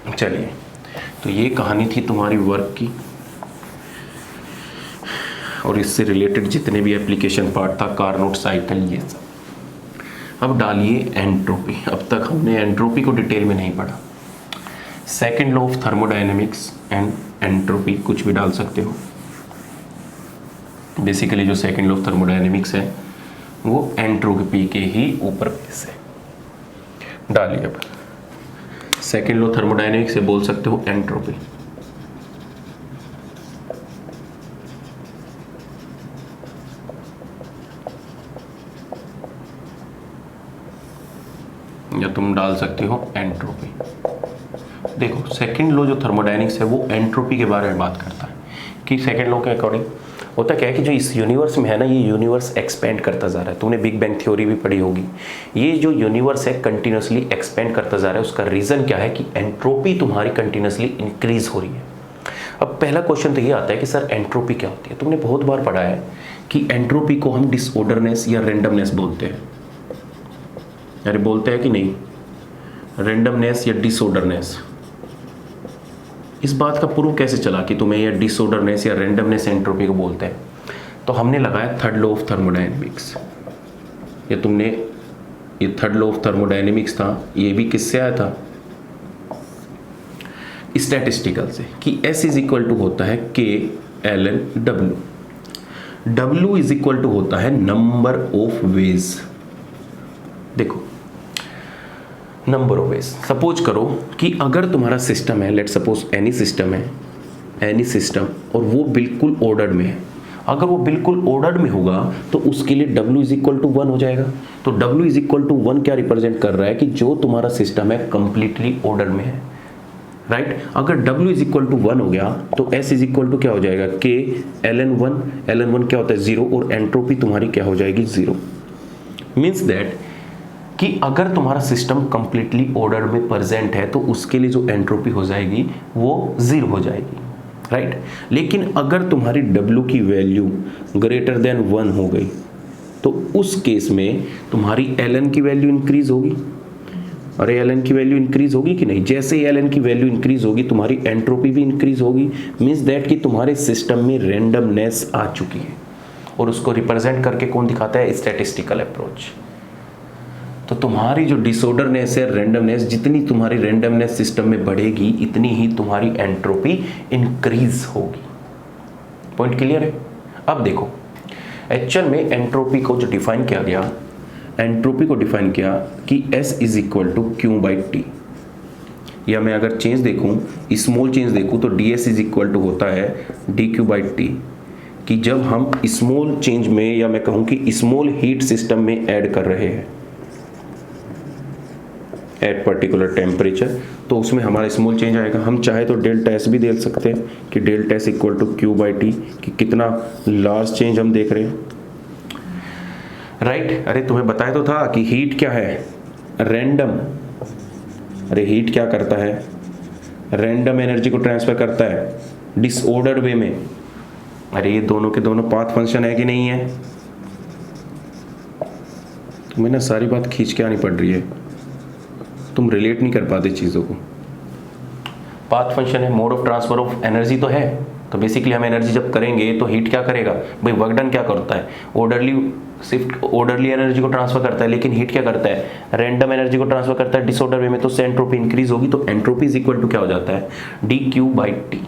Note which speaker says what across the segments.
Speaker 1: चलिए, तो ये कहानी थी तुम्हारी वर्क की और इससे रिलेटेड जितने भी एप्लीकेशन पार्ट था, कार्नोट साइकिल, ये सब। अब डालिए एंट्रोपी। अब तक हमने एंट्रोपी को डिटेल में नहीं पढ़ा। Second law of thermodynamics and entropy, कुछ भी डाल सकते हो। बेसिकली जो सेकेंड लॉ ऑफ थर्मोडायनेमिक्स है वो एंट्रोपी के ही ऊपर बेस है। डालिए अब सेकेंड लॉ थर्मोडायनेमिक्स से बोल सकते हो एंट्रोपी। या तुम डाल सकते हो एंट्रोपी। देखो, सेकेंड लॉ जो थर्मोडायनेमिक्स है वो एंट्रोपी के बारे में बात करता है कि सेकेंड लॉ के अकॉर्डिंग होता क्या है कि जो इस यूनिवर्स में है ना, ये यूनिवर्स एक्सपेंड करता जा रहा है। तुमने बिग बैंग थ्योरी भी पढ़ी होगी। ये जो यूनिवर्स है कंटिन्यूसली एक्सपेंड करता जा रहा है। उसका रीज़न क्या है कि एंट्रोपी तुम्हारी कंटिन्यूसली इंक्रीज हो रही है। अब पहला क्वेश्चन तो ये आता है कि सर एंट्रोपी क्या होती है। तुमने बहुत बार पढ़ा है कि एंट्रोपी को हम डिसऑर्डरनेस या रेंडमनेस बोलते हैं। अरे बोलते हैं कि नहीं, रेंडमनेस या डिसऑर्डरनेस। इस बात का प्रूफ कैसे चला कि तुम्हें ये डिसऑर्डरनेस या रेंडमनेस एंट्रोपी को बोलते हैं? तो हमने लगाया थर्ड लॉ ऑफ थर्मोडायनेमिक्स। ये तुमने ये थर्ड लॉ ऑफ थर्मोडायनेमिक्स था, ये भी किससे आया था? स्टैटिस्टिकल से, कि S इज इक्वल टू होता है K ln W। W is equal to होता है नंबर ऑफ वेज। देखो, नंबर ऑफ वेज। सपोज करो कि अगर तुम्हारा सिस्टम है, लेट सपोज एनी सिस्टम है, एनी सिस्टम, और वो बिल्कुल ऑर्डर में है। अगर वो बिल्कुल ऑर्डर में होगा तो उसके लिए W इज इक्वल टू 1 हो जाएगा। तो W इज इक्वल टू 1 क्या रिप्रेजेंट कर रहा है कि जो तुम्हारा सिस्टम है कंप्लीटली ऑर्डर में है, राइट। अगर W इज इक्वल टू 1 हो गया तो S इज इक्वल टू क्या हो जाएगा? K ln 1। ln 1 क्या होता है? 0। और एंट्रोपी तुम्हारी क्या हो जाएगी? 0। मीन्स दैट कि अगर तुम्हारा सिस्टम कंप्लीटली ऑर्डर में प्रेजेंट है तो उसके लिए जो एंट्रोपी हो जाएगी वो 0 हो जाएगी, राइट। लेकिन अगर तुम्हारी W की वैल्यू ग्रेटर देन 1 हो गई तो उस केस में तुम्हारी ln की वैल्यू इंक्रीज होगी। अरे ln की वैल्यू इंक्रीज होगी कि नहीं? जैसे ही ln की वैल्यू इंक्रीज होगी तुम्हारी एंट्रोपी भी इंक्रीज होगी। मीन्स दैट कि तुम्हारे सिस्टम में रेंडमनेस आ चुकी है। और उसको रिप्रेजेंट करके कौन दिखाता है? Statistical approach. तो तुम्हारी जो डिसऑर्डरनेस है, रेंडमनेस, जितनी तुम्हारी रेंडमनेस सिस्टम में बढ़ेगी इतनी ही तुम्हारी एंट्रोपी इंक्रीज होगी। पॉइंट क्लियर है? अब देखो, एक्चुअल में एंट्रोपी को जो डिफाइन किया गया, एंट्रोपी को डिफाइन किया कि S is equal to Q by T. या मैं अगर चेंज देखूं, स्मॉल चेंज देखूं, तो DS इज इक्वल टू होता है DQ बाई टी। कि जब हम स्मॉल चेंज में, या मैं कहूं कि स्मॉल हीट सिस्टम में ऐड कर रहे हैं एट पर्टिकुलर टेम्परेचर, तो उसमें हमारा स्मॉल चेंज आएगा। हम चाहे तो डेल्टा S भी दे सकते हैं कि delta S equal to Q by T, कि कितना लार्ज चेंज हम देख रहे हैं, राइट। अरे तुम्हें बताया तो था कि हीट क्या है? रैंडम। अरे हीट क्या करता है? रैंडम एनर्जी को ट्रांसफर करता है डिसऑर्डर्ड वे में। अरे ये दोनों के दोनों पाथ फंक्शन है कि नहीं है? तुम्हें ना सारी बात खींच के आनी पड़ रही है, तुम रिलेट नहीं कर पाते चीज़ों को। पाथ फंक्शन है, mode of transfer of energy तो है। तो बेसिकली हम एनर्जी जब करेंगे तो हीट क्या करेगा भाई? वर्क डन क्या करता है? ऑर्डरली एनर्जी को ट्रांसफर करता है। लेकिन हीट क्या करता है? रैंडम एनर्जी को ट्रांसफर करता है डिसऑर्डर वे में। तो उससे एंट्रोपी इंक्रीज होगी। तो एंट्रोपी इज इक्वल टू क्या हो जाता है? DQ by T,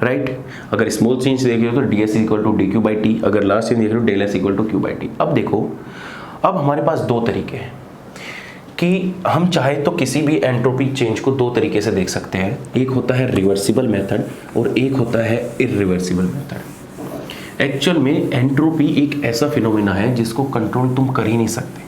Speaker 1: right. अगर स्मॉल चेंज देख रहे हो तो DS is equal to DQ by T. अगर लार्ज चेंज देख रहे हो del S equal to Q by T. अब देखो, अब हमारे पास दो तरीके हैं कि हम चाहे तो किसी भी एंट्रोपी चेंज को दो तरीके से देख सकते हैं। एक होता है रिवर्सिबल मेथड और एक होता है इरिवर्सिबल मेथड। एक्चुअल में एंट्रोपी एक ऐसा फिनोमेना है जिसको कंट्रोल तुम कर ही नहीं सकते।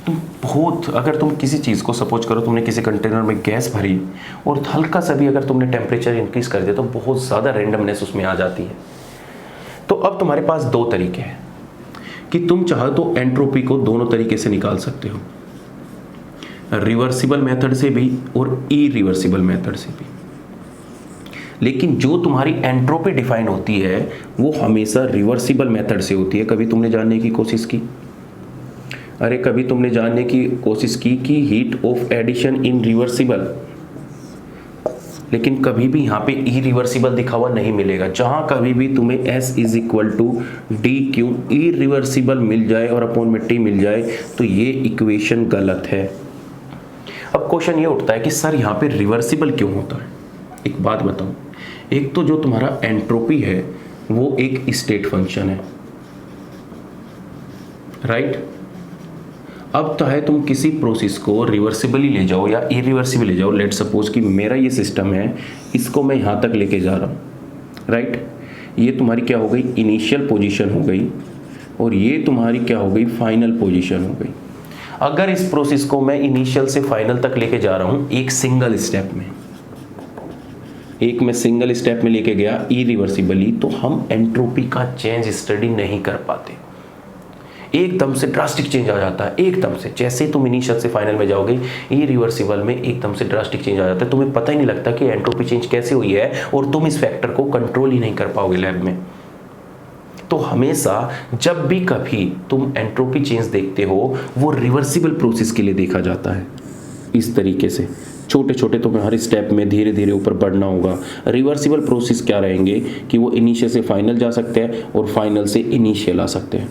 Speaker 1: तुम बहुत, अगर तुम किसी चीज़ को सपोज करो, तुमने किसी कंटेनर में गैस भरी और हल्का सा भी अगर तुमने टेम्परेचर इंक्रीज कर दिया तो बहुत ज़्यादा रेंडमनेस उसमें आ जाती है। तो अब तुम्हारे पास दो तरीके हैं कि तुम चाहो तो एंट्रोपी को दोनों तरीके से निकाल सकते हो, रिवर्सिबल मेथड से भी और इरिवर्सिबल मेथड से भी। लेकिन जो तुम्हारी एंट्रोपी डिफाइन होती है वो हमेशा रिवर्सिबल मेथड से होती है। कभी तुमने जानने की कोशिश की? अरे कभी तुमने जानने की कोशिश की कि heat of addition in reversible लेकिन कभी भी यहाँ पे इरिवर्सिबल दिखा हुआ नहीं मिलेगा। जहाँ कभी भी तुम्हें S is equal to D Q irreversible मिल जाए और अपॉन में T मिल जाए तो ये इक्वेशन गलत है। अब क्वेश्चन ये उठता है कि सर यहाँ पे रिवर्सिबल क्यों होता है। एक बात बताऊँ, एक तो जो तुम्हारा एंट्रोपी है वो एक स्टेट फंक्शन है, राइट। अब तो है तुम किसी प्रोसेस को रिवर्सिबली ले जाओ या इरिवर्सिबल ले जाओ। लेट सपोज कि मेरा ये सिस्टम है, इसको मैं यहाँ तक लेके जा रहा हूँ, राइट। ये तुम्हारी क्या हो गई, इनिशियल पोजीशन हो गई, और ये तुम्हारी क्या हो गई, फाइनल पोजीशन हो गई। अगर इस प्रोसेस को मैं इनिशियल से फाइनल तक लेके जा रहा हूँ एक सिंगल स्टेप में, एक मैं सिंगल स्टेप में लेके गया इरिवर्सिबली, तो हम एंट्रोपी का चेंज स्टडी नहीं कर पाते। एकदम से ड्रास्टिक चेंज आ जाता है, एकदम से। जैसे तुम इनिशियल से फाइनल में जाओगे इरिवर्सिबल में एकदम से ड्रास्टिक चेंज आ जाता है, तुम्हें पता ही नहीं लगता कि एंट्रोपी चेंज कैसे हुई है, और तुम इस फैक्टर को कंट्रोल ही नहीं कर पाओगे लैब में। तो हमेशा जब भी कभी तुम एंट्रोपी चेंज देखते हो वो रिवर्सिबल प्रोसेस के लिए देखा जाता है। इस तरीके से छोटे छोटे तुम्हें हर स्टेप में धीरे धीरे ऊपर बढ़ना होगा। रिवर्सिबल प्रोसेस क्या रहेंगे कि वो इनिशियल से फाइनल जा सकते हैं और फाइनल से इनिशियल आ सकते हैं।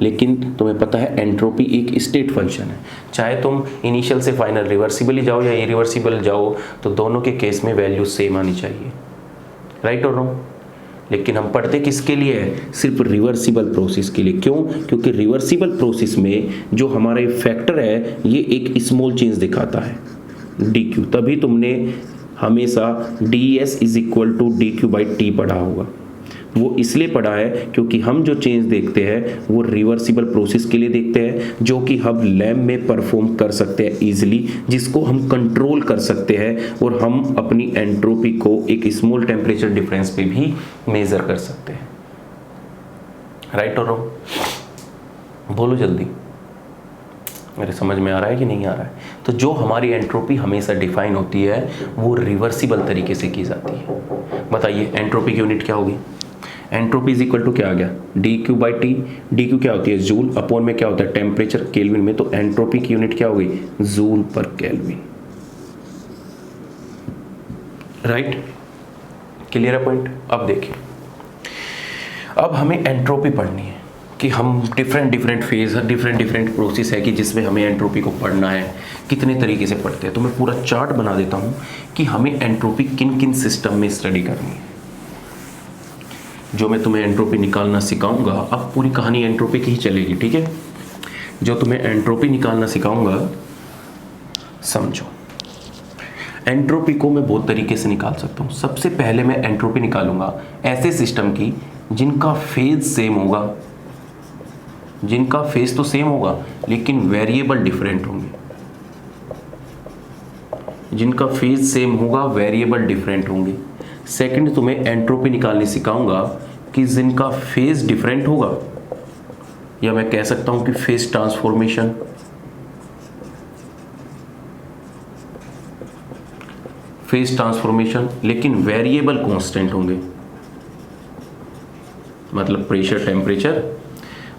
Speaker 1: लेकिन तुम्हें पता है एंट्रोपी एक स्टेट फंक्शन है, चाहे तुम इनिशियल से फाइनल रिवर्सिबली जाओ या इरिवर्सिबल जाओ, तो दोनों के केस में वैल्यू सेम आनी चाहिए, राइट और रॉन्ग। लेकिन हम पढ़ते किसके लिए है, सिर्फ रिवर्सिबल प्रोसेस के लिए। क्यों? क्योंकि रिवर्सिबल प्रोसेस में जो हमारा फैक्टर है ये एक स्मॉल चेंज दिखाता है, डी क्यू। तभी तुमने हमेशा D S is equal to D Q by T पढ़ा होगा। वो इसलिए पढ़ा है क्योंकि हम जो चेंज देखते हैं वो रिवर्सिबल प्रोसेस के लिए देखते हैं, जो कि हम लैब में परफॉर्म कर सकते हैं इजीली, जिसको हम कंट्रोल कर सकते हैं, और हम अपनी एंट्रोपी को एक स्मॉल टेम्परेचर डिफरेंस पे भी मेजर कर सकते हैं, राइट और रॉन्ग। बोलो जल्दी, मेरे समझ में आ रहा है कि नहीं आ रहा है। तो जो हमारी एंट्रोपी हमेशा डिफाइन होती है वो रिवर्सिबल तरीके से की जाती है। बताइए एंट्रोपी की यूनिट क्या होगी। एंट्रोपी इज इक्वल टू क्या आ गया, D Q by T. D Q क्या होती है, जूल, अपॉन में क्या होता है, टेम्परेचर केल्विन में। तो एंट्रोपी की यूनिट क्या हो गई, जूल पर केल्विन, राइट। क्लियर है पॉइंट। अब देखिए, अब हमें एंट्रोपी पढ़नी है कि हम डिफरेंट फेज, डिफरेंट प्रोसेस है कि जिसमें हमें एंट्रोपी को पढ़ना है, कितने तरीके से पढ़ते हैं। तो मैं पूरा चार्ट बना देता हूं कि हमें एंट्रोपी किन किन सिस्टम में स्टडी करनी है। जो मैं तुम्हें एंट्रोपी निकालना सिखाऊंगा, अब पूरी कहानी एंट्रोपी की ही चलेगी, ठीक है। जो तुम्हें एंट्रोपी निकालना सिखाऊंगा, समझो एंट्रोपी को मैं बहुत तरीके से निकाल सकता हूँ। सबसे पहले मैं एंट्रोपी निकालूंगा ऐसे सिस्टम की जिनका फेज सेम होगा, जिनका फेज तो सेम होगा लेकिन वेरिएबल डिफरेंट होंगे। जिनका फेज सेम होगा, वेरिएबल डिफरेंट होंगे। सेकंड, तुम्हें एंट्रोपी निकालनी सिखाऊंगा कि जिनका फेज डिफरेंट होगा, या मैं कह सकता हूं कि फेज ट्रांसफॉर्मेशन, लेकिन वेरिएबल कांस्टेंट होंगे, मतलब प्रेशर, टेम्परेचर।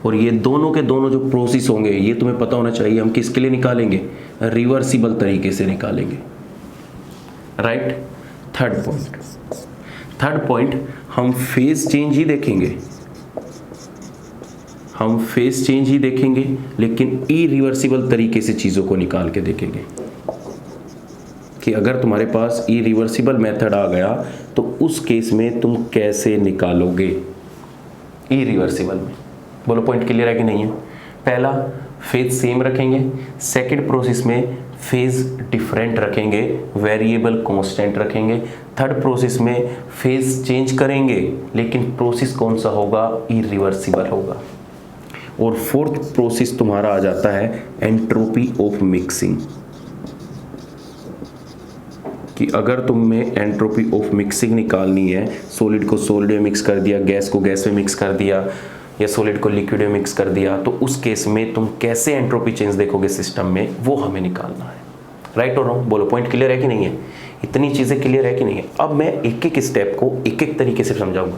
Speaker 1: और ये दोनों के दोनों जो प्रोसेस होंगे, ये तुम्हें पता होना चाहिए हम किसके लिए निकालेंगे, रिवर्सिबल तरीके से निकालेंगे, राइट। थर्ड पॉइंट, हम फेज चेंज ही देखेंगे, लेकिन इरिवर्सिबल तरीके से चीजों को निकाल के देखेंगे कि अगर तुम्हारे पास इरिवर्सिबल मेथड आ गया तो उस केस में तुम कैसे निकालोगे इरिवर्सिबल में। बोलो पॉइंट क्लियर है कि नहीं है। पहला, फेज सेम रखेंगे। सेकंड प्रोसेस में फेज डिफरेंट रखेंगे, वेरिएबल कांस्टेंट रखेंगे। थर्ड प्रोसेस में फेज चेंज करेंगे, लेकिन प्रोसेस कौन सा होगा, इरिवर्सिबल होगा। और फोर्थ प्रोसेस तुम्हारा आ जाता है एंट्रोपी ऑफ मिक्सिंग, कि अगर तुम्हें एंट्रोपी ऑफ मिक्सिंग निकालनी है, सॉलिड को सॉलिड में मिक्स कर दिया, गैस को गैस में मिक्स कर दिया, या सॉलिड को लिक्विड में मिक्स कर दिया, तो उस केस में तुम कैसे एंट्रोपी चेंज देखोगे सिस्टम में, वो हमें निकालना है, राइट और रॉन्ग। बोलो पॉइंट क्लियर है कि नहीं है। इतनी चीज़ें क्लियर है कि नहीं है। अब मैं एक एक स्टेप को एक एक तरीके से समझाऊंगा।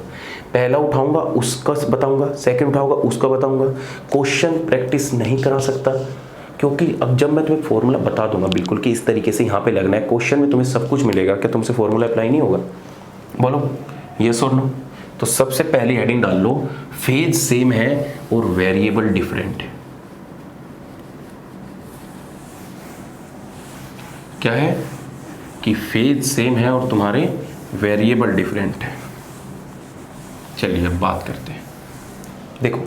Speaker 1: पहला उठाऊंगा उसका बताऊंगा, सेकंड उठाऊंगा उसका बताऊंगा। क्वेश्चन प्रैक्टिस नहीं करा सकता, क्योंकि अब जब मैं तुम्हें फॉर्मूला बता दूंगा बिल्कुल कि इस तरीके से यहाँ पे लगना है, क्वेश्चन में तुम्हें सब कुछ मिलेगा, क्या तुमसे फॉर्मूला अप्लाई नहीं होगा? बोलो यस और नो। तो सबसे पहले हेडिंग डाल लो, फेज सेम है और वेरिएबल डिफरेंट है। क्या है कि फेज सेम है और तुम्हारे वेरिएबल डिफरेंट है। चलिए अब बात करते हैं। देखो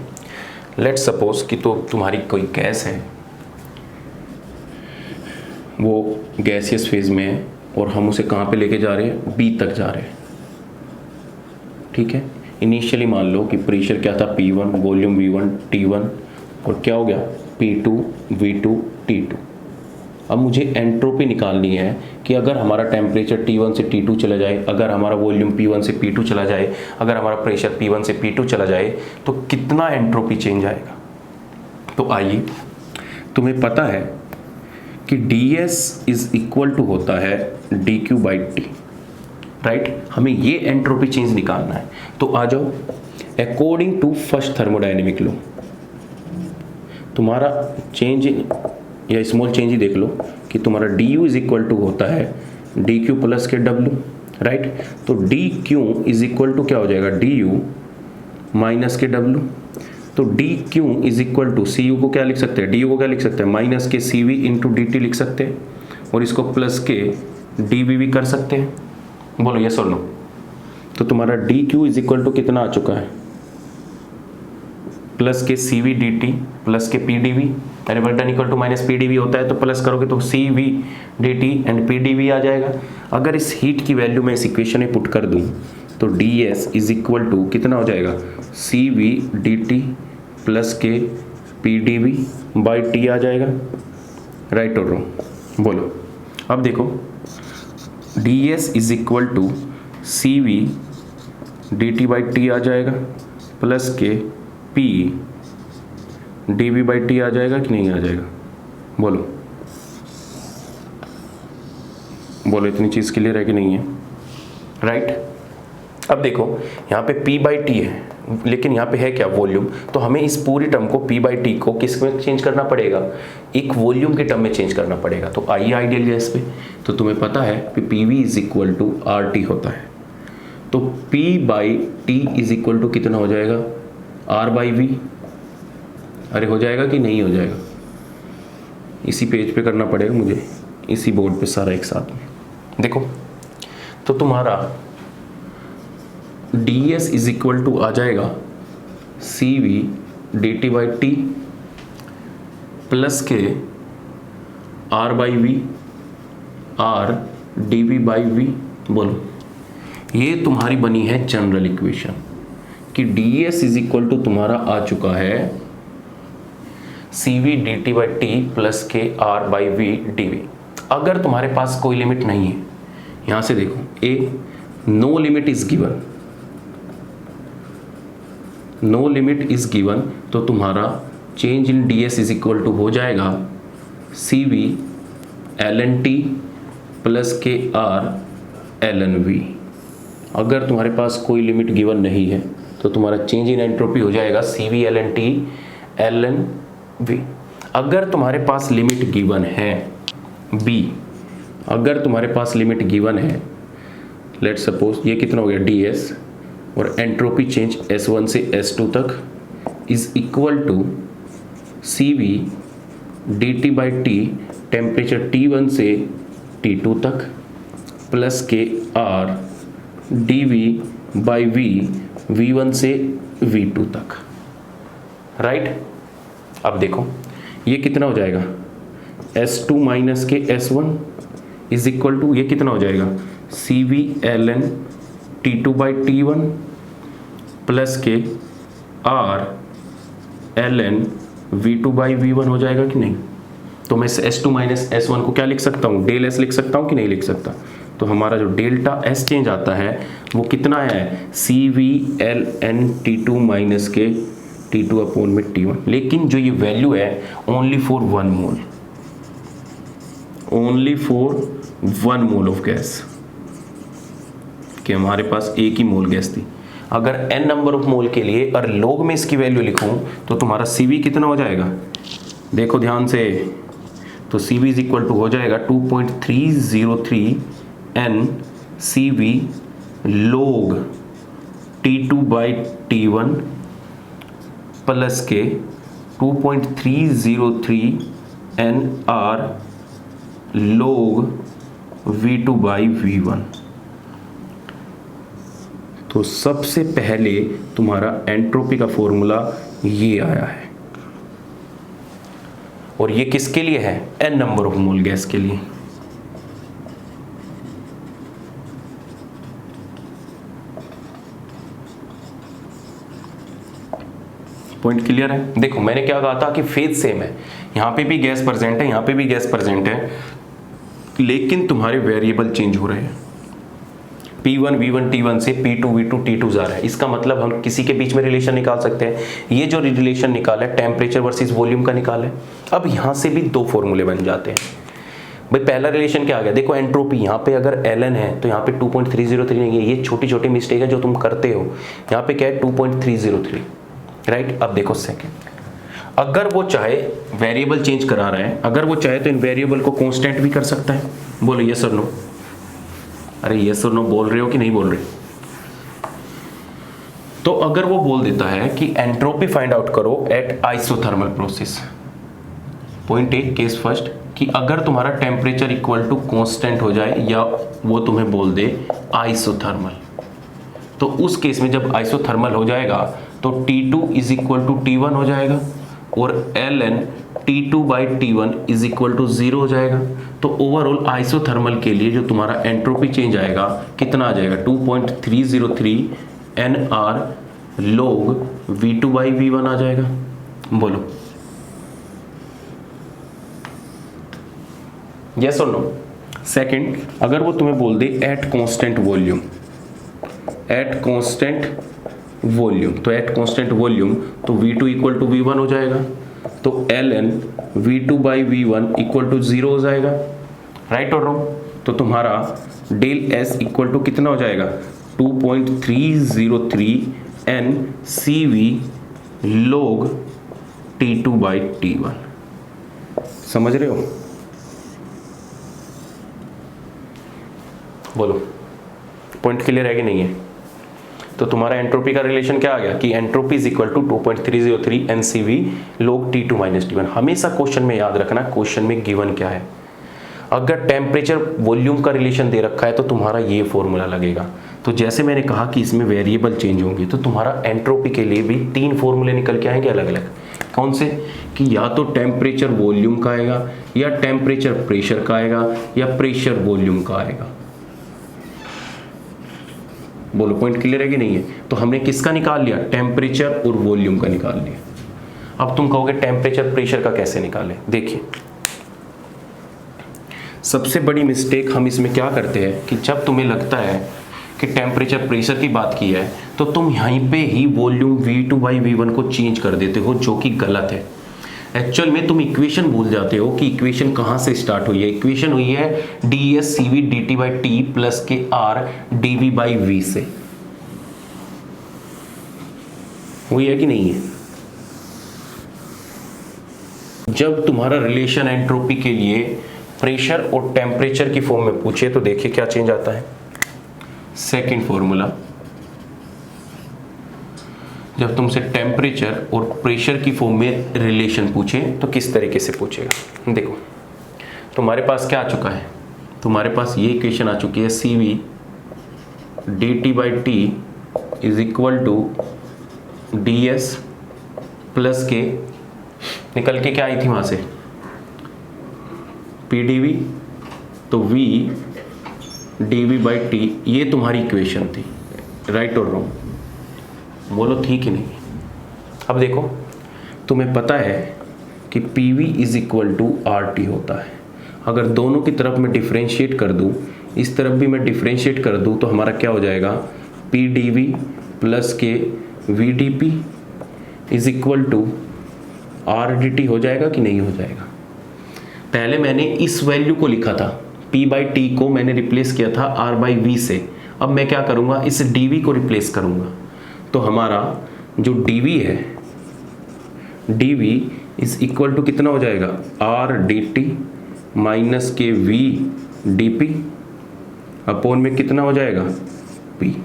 Speaker 1: लेट्स सपोज कि तो तुम्हारी कोई गैस है, वो गैसियस फेज में है और हम उसे कहाँ पे लेके जा रहे हैं? बी तक जा रहे हैं। ठीक है, इनिशियली मान लो कि प्रेशर क्या था? P1, वॉल्यूम V1, T1 और क्या हो गया? P2, V2, T2। अब मुझे एंट्रोपी निकालनी है कि अगर हमारा टेम्परेचर T1 से T2 चला जाए, अगर हमारा वॉल्यूम P1 से P2 चला जाए, अगर हमारा प्रेशर P1 से P2 चला जाए तो कितना एंट्रोपी चेंज आएगा? तो आइए, तुम्हें पता है कि ds इज इक्वल टू होता है dq/t, राइट? हमें ये एंट्रोपी चेंज निकालना है। तो आ जाओ, according to first thermodynamic law तुम्हारा चेंज या स्मॉल चेंज ही देख लो कि तुम्हारा du इज इक्वल टू होता है dq प्लस के w, राइट? तो dq इज इक्वल टू क्या हो जाएगा? du माइनस के w। तो dq is equal to cu को क्या लिख सकते हैं? du को क्या लिख सकते हैं? माइनस के cv इंटू dt लिख सकते हैं और इसको प्लस के dv भी कर सकते हैं। बोलो यस और नो। तो तुम्हारा dq इज इक्वल टू कितना आ चुका है? प्लस के cv dt प्लस के pdv। अरे but equal to minus pdv होता है तो प्लस करोगे तो cv dt एंड pdv आ जाएगा। अगर इस हीट की वैल्यू मैं इस इक्वेशन में पुट कर दूं तो ds इज इक्वल टू कितना हो जाएगा? cv dt प्लस के pdv बाई t आ जाएगा, राइट और रॉन्ग? बोलो। अब देखो, ds is equal to cv dt by t आ जाएगा प्लस के p dv बाई t आ जाएगा कि नहीं आ जाएगा? बोलो बोलो, इतनी चीज़ क्लियर है कि नहीं है? राइट? अब देखो यहाँ पे p बाई टी है, लेकिन यहाँ पे है क्या? वॉल्यूम। तो हमें इस पूरी टर्म को p बाई टी को किस में चेंज करना पड़ेगा? एक वॉल्यूम के टर्म में चेंज करना पड़ेगा। तो आइए आइडियल गैस पे, तो तुम्हें पता है कि pv is equal to RT होता है। तो p by T is equal to कितना हो जाएगा? R by v। अरे हो जाएगा कि नहीं हो जाएगा? इसी पेज पे करना पड़ेगा मुझे, इसी बोर्ड पे सारा एक साथ में। देखो तो तुम्हारा ds इज इक्वल टू आ जाएगा cv dt by T plus के r by V r dv by V. बोलो, ये तुम्हारी बनी है जनरल इक्वेशन कि ds इज इक्वल टू तुम्हारा आ चुका है cv dt by T plus के r बाई वी dv। अगर तुम्हारे पास कोई लिमिट नहीं है, यहां से देखो, no limit is given, no limit is given, तो तुम्हारा change in ds is equal to हो जाएगा cv ln t प्लस के r ln v। अगर तुम्हारे पास कोई लिमिट गिवन नहीं है तो तुम्हारा चेंज इन एंट्रोपी हो जाएगा cv ln t ln v। अगर तुम्हारे पास लिमिट गिवन है b, अगर तुम्हारे पास लिमिट गिवन है, लेट्स सपोज ये कितना हो गया? ds और एंट्रोपी चेंज S1 से S2 तक is equal to cv dt by T temperature T1 से T2 तक प्लस के r dv by v v1 से v2 तक, राइट? अब देखो ये कितना हो जाएगा? S2 माइनस के S1 इज इक्वल टू ये कितना हो जाएगा? cv ln T2 by T1 plus के R ln V2 by V1 हो जाएगा कि नहीं? तो मैं S2 माइनस S1 को क्या लिख सकता हूँ? डेल S लिख सकता हूँ कि नहीं लिख सकता? तो हमारा जो डेल्टा S चेंज आता है वो कितना है? CV ln T2 माइनस के T2 अपॉन में T1। लेकिन जो ये वैल्यू है only for 1 mole, only for 1 mole of gas, कि हमारे पास एक ही मोल गैस थी। अगर n नंबर ऑफ मोल के लिए और लॉग में इसकी वैल्यू लिखूं तो तुम्हारा CV कितना हो जाएगा? देखो ध्यान से, तो C V is equal to हो जाएगा 2.303 एन सी वी लोग T2 बाई T1 प्लस के 2.303 एन आर लोग V2 बाई V1। तो सबसे पहले तुम्हारा एंट्रोपी का फॉर्मूला ये आया है, और ये किसके लिए है? n number of mole gas के लिए। पॉइंट क्लियर है? देखो मैंने क्या कहा था कि फेज सेम है, यहां पे भी गैस प्रेजेंट है, यहां पे भी गैस प्रेजेंट है, लेकिन तुम्हारे वेरिएबल चेंज हो रहे हैं। P1 V1 T1 से P2 V2 T2 जा रहा है। इसका मतलब हम किसी के बीच में रिलेशन निकाल सकते हैं। ये जो रिलेशन निकाला है टेम्परेचर वर्सेस वॉल्यूम का निकाला है। अब यहाँ से भी दो फॉर्मूले बन जाते हैं। भाई पहला रिलेशन क्या आ गया? देखो एंट्रोपी यहाँ पे अगर ln है तो यहाँ पे 2.303 नहीं है। ये छोटी छोटी मिस्टेक है जो तुम करते हो। यहाँ पे क्या है? 2.303, राइट। अब देखो सेकेंड, अगर वो चाहे वेरिएबल चेंज करा रहा है, अगर वो चाहे तो इन वेरिएबल को कांस्टेंट भी कर सकता है। बोलो यस और नो। अरे यस और नो बोल रहे हो कि नहीं बोल रहे? तो अगर वो बोल देता है कि एंट्रोपी फाइंड आउट करो at isothermal process, point A case first, कि अगर तुम्हारा टेम्परेचर इक्वल टू कांस्टेंट हो जाए या वो तुम्हें बोल दे आइसोथर्मल, तो उस केस में जब आइसोथर्मल हो जाएगा तो T2 is equal to T1 हो जाएगा और ln T2 by T1 is equal to 0 हो जाएगा। तो ओवरऑल आइसोथर्मल के लिए जो तुम्हारा एंट्रोपी चेंज आएगा कितना आ जाएगा? 2.303 NR log V2 by V1 आ जाएगा। बोलो यस और नो। सेकंड, अगर वो तुम्हें बोल दे at constant volume, at constant volume, तो एट कांस्टेंट वॉल्यूम तो V2 इक्वल टू V1 हो जाएगा, तो ln V2 by V1 equal to 0 हो जाएगा, राइट और रॉन्ग? तो तुम्हारा डेल S इक्वल टू कितना हो जाएगा? 2.303 n CV log T2 by T1। समझ रहे हो? बोलो पॉइंट क्लियर है कि नहीं है? तो तुम्हारा एंट्रोपी का रिलेशन क्या आ गया कि entropy is equal to 2.303 NCV log T2 minus T1। हमेशा क्वेश्चन में याद रखना, क्वेश्चन में गिवन क्या है। अगर टेम्परेचर वॉल्यूम का रिलेशन दे रखा है तो तुम्हारा ये फॉर्मूला लगेगा। तो जैसे मैंने कहा कि इसमें वेरिएबल चेंज होंगे, तो तुम्हारा एंट्रोपी के लिए भी तीन फॉर्मूले निकल के आएंगे अलग अलग। कौन से? कि या तो टेम्परेचर वॉल्यूम का आएगा, या टेम्परेचर प्रेशर का आएगा, या प्रेशर वॉल्यूम का आएगा। बोलो पॉइंट क्लियर है कि नहीं है? तो हमने किसका निकाल लिया? टेम्परेचर और वॉल्यूम का निकाल लिया। अब तुम कहोगे टेम्परेचर प्रेशर का कैसे निकालें? देखिए सबसे बड़ी मिस्टेक हम इसमें क्या करते हैं कि जब तुम्हें लगता है कि टेम्परेचर प्रेशर की बात की है तो तुम यहीं पे ही वॉल्यूम V2 बाई V1 को चेंज कर देते हो, जो कि गलत है। एक्चुअल में तुम इक्वेशन भूल जाते हो कि इक्वेशन कहाँ से स्टार्ट हुई है। इक्वेशन हुई है ds cv dt by T plus के r dv बाई v से। हुई है कि नहीं है? जब तुम्हारा रिलेशन एंट्रोपी के लिए प्रेशर और टेम्परेचर की फॉर्म में पूछे तो देखिए क्या चेंज आता है। सेकंड फॉर्मूला, जब तुमसे टेम्परेचर और प्रेशर की फॉर्म में रिलेशन पूछे तो किस तरीके से पूछेगा। देखो तुम्हारे पास क्या आ चुका है? तुम्हारे पास ये इक्वेशन आ चुकी है CV dt by T is equal to ds plus के, निकल के क्या आई थी वहां से? PdV, तो V dV बाई टी, ये तुम्हारी इक्वेशन थी, राइट और रॉन्ग? बोलो ठीक ही नहीं। अब देखो तुम्हें पता है कि PV is equal to RT होता है। अगर दोनों की तरफ मैं डिफ्रेंशिएट कर दूं, इस तरफ भी मैं डिफ्रेंशिएट कर दूं, तो हमारा क्या हो जाएगा? PdV प्लस के VdP is equal to RdT हो जाएगा कि नहीं हो जाएगा? पहले मैंने इस वैल्यू को लिखा था, P बाई टी को मैंने रिप्लेस किया था R बाई V से। अब मैं क्या करूँगा? इस dV को रिप्लेस करूँगा, तो हमारा जो dV है, dV इज इक्वल टू कितना हो जाएगा, आर डी टी माइनस के वी डी पी अपोन में कितना हो जाएगा, पी।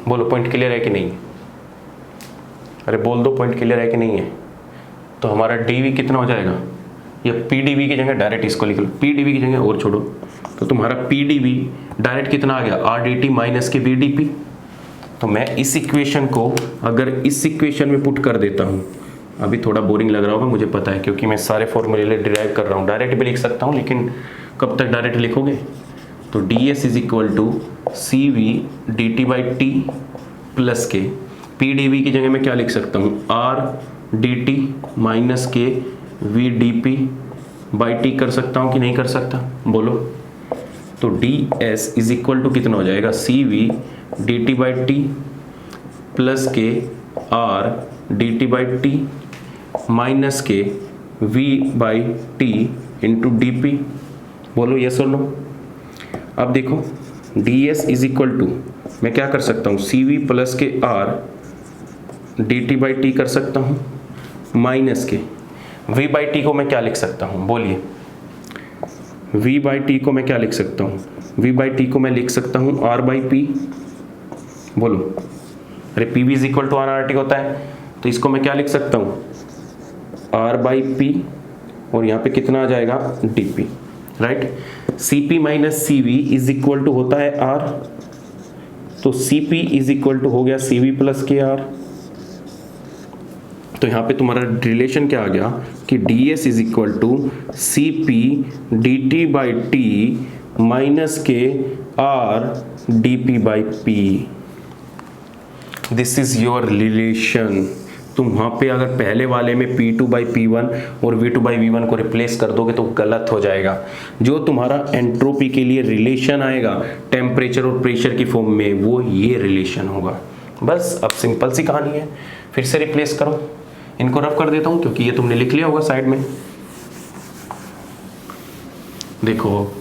Speaker 1: बोलो पॉइंट क्लियर है कि नहीं है? अरे बोल दो पॉइंट क्लियर है कि नहीं है? तो हमारा डी वी कितना हो जाएगा, या पी डी वी की जगह डायरेक्ट इसको लिख लो, पी डी वी की जगह और छोड़ो, तो तुम्हारा पी डी वी डायरेक्ट कितना आ गया, आर डी टी माइनस के वी डी पी। तो मैं इस इक्वेशन को अगर इस इक्वेशन में पुट कर देता हूँ, अभी थोड़ा बोरिंग लग रहा होगा मुझे पता है, क्योंकि मैं सारे फॉर्मूले डिराइव कर रहा हूँ, डायरेक्ट भी लिख सकता हूँ, लेकिन कब तक डायरेक्ट लिखोगे। तो D S is equal to C V D T by T plus के, पी डी वी की जगह मैं क्या लिख सकता हूँ, आर डी टी माइनस के V D P by T कर सकता हूँ कि नहीं कर सकता, बोलो। तो D S is equal to कितना हो जाएगा, C V D T by T plus के R D T by T minus के we by T into D P. बोलो यस और नो। अब देखो D S is equal to मैं क्या कर सकता हूँ, सी वी प्लस के R D T by T कर सकता हूँ माइनस के v बाई टी को मैं क्या लिख सकता हूँ, बोलिए। v बाई टी को मैं क्या लिख सकता हूँ, v बाई टी को मैं लिख सकता हूँ r बाई पी। बोलो, अरे P V is equal to R R T होता है, तो इसको मैं क्या लिख सकता हूँ, r बाई पी, और यहाँ पे कितना आ जाएगा, D P, right. C P minus C V is equal to होता है r, तो C P is equal to हो गया सी वी प्लस के आर। तो यहाँ पे तुम्हारा रिलेशन क्या आ गया कि D S is equal to C P D T by T minus के R D P by P. This is your relation. तुम वहाँ पे अगर पहले वाले में P2 बाई P1 और V2 बाई V1 को रिप्लेस कर दोगे तो गलत हो जाएगा। जो तुम्हारा एंट्रोपी के लिए रिलेशन आएगा टेम्परेचर और प्रेशर की फॉर्म में, वो ये रिलेशन होगा। बस अब सिंपल सी कहानी है, फिर से रिप्लेस करो। इनको रफ कर देता हूँ क्योंकि ये तुमने लिख लिया होगा साइड में। देखो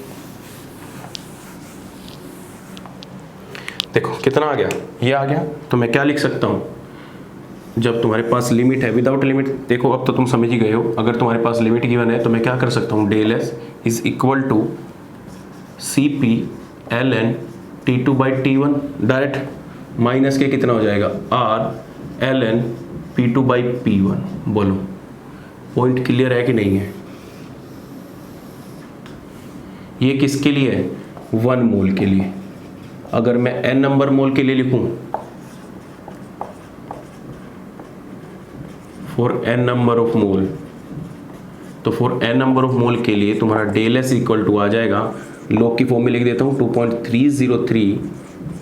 Speaker 1: देखो कितना आ गया, ये आ गया। तो मैं क्या लिख सकता हूँ, जब तुम्हारे पास लिमिट है, विदाउट लिमिट, देखो अब तो तुम समझ ही गए हो। अगर तुम्हारे पास लिमिट गिवन है तो मैं क्या कर सकता हूँ, del S is equal to C P L N T two by T one, direct minus के कितना हो जाएगा, R L N P two by P one. बोलो पॉइंट क्लियर है कि नहीं है? ये किसके लिए है, 1 मोल के लिए। अगर मैं n नंबर मोल के लिए लिखूं, for n number of mole, तो for n number of mole के लिए तुम्हारा डेल एस इक्वल टू आ जाएगा, लॉग की फॉर्म में लिख देता हूं, 2.303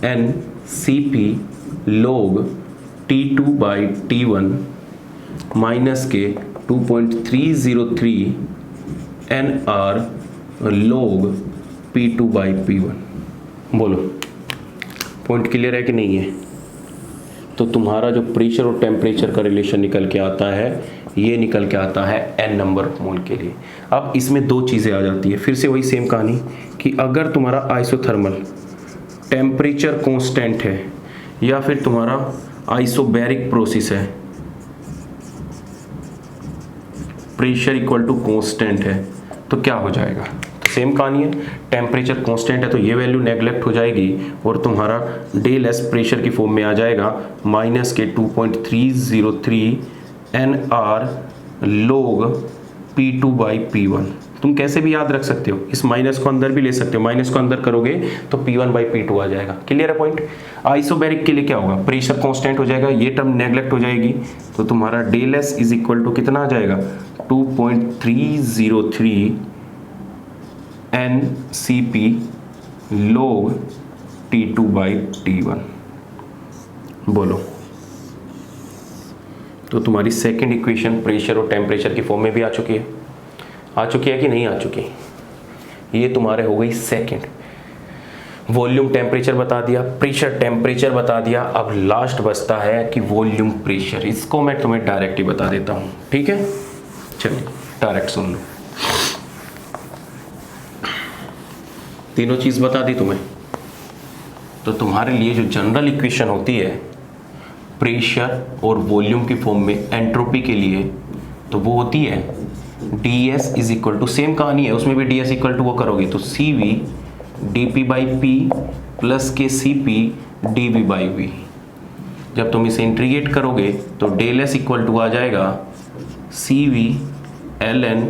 Speaker 1: n C P log T2 by T1 minus के 2.303 NR log P2 by P1। बोलो पॉइंट क्लियर है कि नहीं है? तो तुम्हारा जो प्रेशर और टेम्परेचर का रिलेशन निकल के आता है, ये निकल के आता है n नंबर ऑफ मोल के लिए। अब इसमें 2 चीज़ें आ जाती है, फिर से वही सेम कहानी कि अगर तुम्हारा आइसोथर्मल टेम्परेचर कांस्टेंट है या फिर तुम्हारा आइसोबैरिक प्रोसेस है, प्रेशर इक्वल टू कांस्टेंट है, तो क्या हो जाएगा? तो सेम कहानी है, टेम्परेचर कांस्टेंट है तो ये वैल्यू नेगलेक्ट हो जाएगी और तुम्हारा डेल एस प्रेशर की फॉर्म में आ जाएगा माइनस के 2.303 NR log P2 by P1। तुम कैसे भी याद रख सकते हो, इस माइनस को अंदर भी ले सकते हो, माइनस को अंदर करोगे तो P1 बाई P2 आ जाएगा। क्लियर है पॉइंट? आइसोबैरिक के लिए क्या होगा, प्रेशर कांस्टेंट हो जाएगा, ये टर्म नेगलेक्ट हो जाएगी, तो तुम्हारा del S is equal to कितना आ जाएगा, 2.303 NCP log T2 by T1। बोलो, तो तुम्हारी सेकंड इक्वेशन प्रेशर और टेम्परेचर की फॉर्म में भी आ चुकी है। आ चुकी है कि नहीं आ चुकी? ये तुम्हारे हो गई सेकंड। वॉल्यूम टेम्परेचर बता दिया, प्रेशर टेम्परेचर बता दिया, अब लास्ट बचता है कि वॉल्यूम प्रेशर। इसको मैं तुम्हें डायरेक्ट ही बता देता हूँ, ठीक है? चलिए डायरेक्ट सुन लो। तीनों चीज़ बता दी तुम्हें, तो तुम्हारे लिए जो जनरल इक्वेशन होती है प्रेशर और वॉल्यूम की फॉर्म में एंट्रोपी के लिए, तो वो होती है D S is equal to, same कहानी है उसमें भी डी एस इक्वल टू वो करोगे तो C V D P by P plus के C P D V by V. जब तुम इसे इंटीग्रेट करोगे तो डेल एस इक्वल टू आ जाएगा C V L N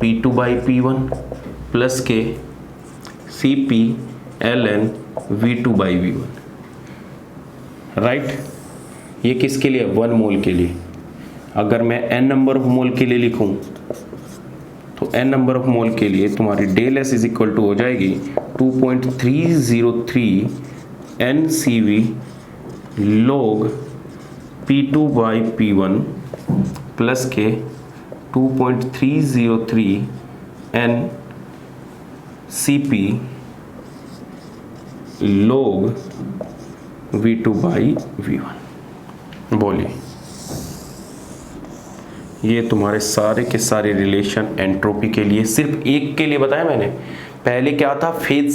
Speaker 1: P two by P one plus के C P L N V two by V one. Right, ये किसके लिए? 1 मोल के लिए। अगर मैं n नंबर ऑफ मोल के लिए लिखूं तो n नंबर ऑफ मोल के लिए तुम्हारी del S is equal to हो जाएगी 2.303 NCV log P2 by P1 plus के 2.303 NCP log V2 by V1। बोलिए, ये तुम्हारे सारे के सारे रिलेशन एंट्रोपी के लिए, सिर्फ एक के लिए बताया मैंने। पहले क्या था? फेज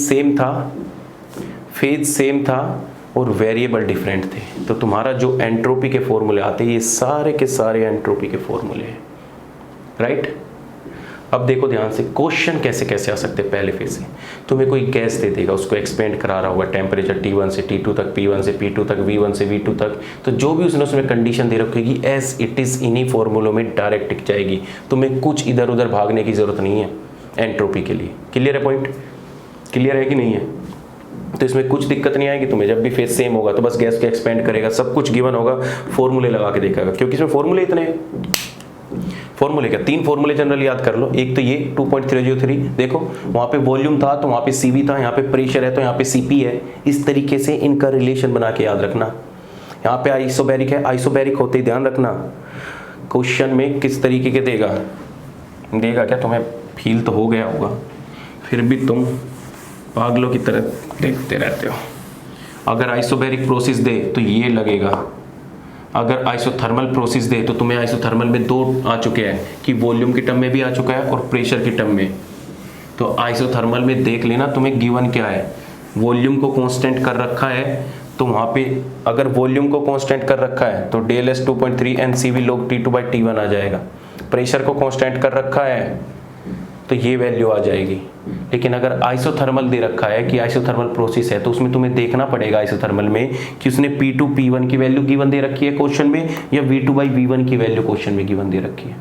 Speaker 1: सेम था और वेरिएबल डिफरेंट थे। तो तुम्हारा जो एंट्रोपी के फॉर्मूले आते हैं ये सारे के सारे एंट्रोपी के फॉर्मूले हैं। राइट, अब देखो ध्यान से, क्वेश्चन कैसे कैसे आ सकते हैं। पहले फेज से तुम्हें कोई गैस दे देगा, उसको एक्सपेंड करा रहा होगा टेम्परेचर T1 से T2 तक, P1 से P2 तक, V1 से V2 तक, तो जो भी उसने उसमें कंडीशन दे रखेगी एज इट इज़ इन्हीं फॉर्मूलों में डायरेक्ट टिक जाएगी। तुम्हें कुछ इधर उधर भागने की जरूरत नहीं है एंट्रोपी के लिए। क्लियर है? पॉइंट क्लियर है कि नहीं है? तो इसमें कुछ दिक्कत नहीं आएगी तुम्हें। जब भी फेज सेम होगा तो बस गैस को एक्सपेंड करेगा, सब कुछ गिवन होगा, फॉर्मूले लगा के देखेगा, क्योंकि इसमें फॉर्मूले इतने फॉर्मूले क्या, 3 फॉर्मूले जनरल याद कर लो। एक तो ये 2.303, देखो वहाँ पे वॉल्यूम था तो वहाँ पे सीवी था, यहाँ पे प्रेशर है तो यहाँ पे सीपी है। इस तरीके से इनका रिलेशन बना के याद रखना। यहाँ पे आइसोबैरिक है, आइसोबैरिक होते ही ध्यान रखना क्वेश्चन में किस तरीके के देगा क्या तुम्हें फील तो हो गया होगा, फिर भी तुम पागलों की तरह देखते रहते हो। अगर आइसोबैरिक प्रोसेस दे तो ये लगेगा, अगर आइसोथर्मल प्रोसेस दे तो तुम्हें आइसोथर्मल में 2 आ चुके हैं कि वॉल्यूम की टर्म में भी आ चुका है और प्रेशर की टर्म में। तो आइसोथर्मल में देख लेना तुम्हें गिवन क्या है, वॉल्यूम को कांस्टेंट कर रखा है तो वहाँ पे अगर वॉल्यूम को कांस्टेंट कर रखा है तो del S 2.3 NCV log T2 by T1 आ जाएगा। प्रेशर को कांस्टेंट कर रखा है तो ये वैल्यू आ जाएगी। लेकिन अगर आइसोथर्मल दे रखा है कि आइसोथर्मल प्रोसेस है तो उसमें तुम्हें देखना पड़ेगा आइसोथर्मल में कि उसने P2 P1 की वैल्यू गिवन दे रखी है क्वेश्चन में या V2 बाई V1 की वैल्यू क्वेश्चन में गिवन दे रखी है।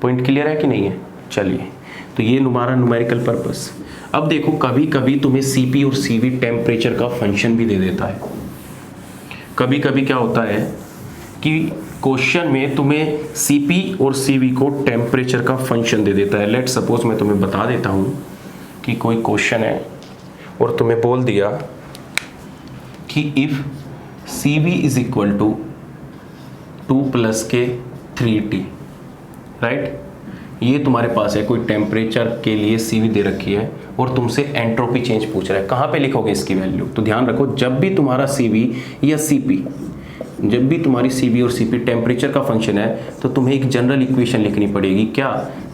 Speaker 1: पॉइंट क्लियर है कि नहीं है? चलिए, तो ये हमारा न्यूमेरिकल पर्पस। अब देखो, कभी कभी तुम्हें CP और CV टेम्परेचर का फंक्शन भी दे देता है। कभी कभी क्या होता है कि क्वेश्चन में तुम्हें CP और CV को टेम्परेचर का फंक्शन दे देता है। लेट सपोज मैं तुम्हें बता देता हूँ कि कोई क्वेश्चन है और तुम्हें बोल दिया कि if CV is equal to 2 plus के 3T, राइट। ये तुम्हारे पास है, कोई टेम्परेचर के लिए CV दे रखी है और तुमसे एंट्रोपी चेंज पूछ रहा है। कहाँ पे लिखोगे इसकी वैल्यू? तो ध्यान रखो, जब भी तुम्हारा CV या CP, जब भी तुम्हारी CV और CP टेम्परेचर का फंक्शन है तो तुम्हें एक जनरल इक्वेशन लिखनी पड़ेगी। क्या?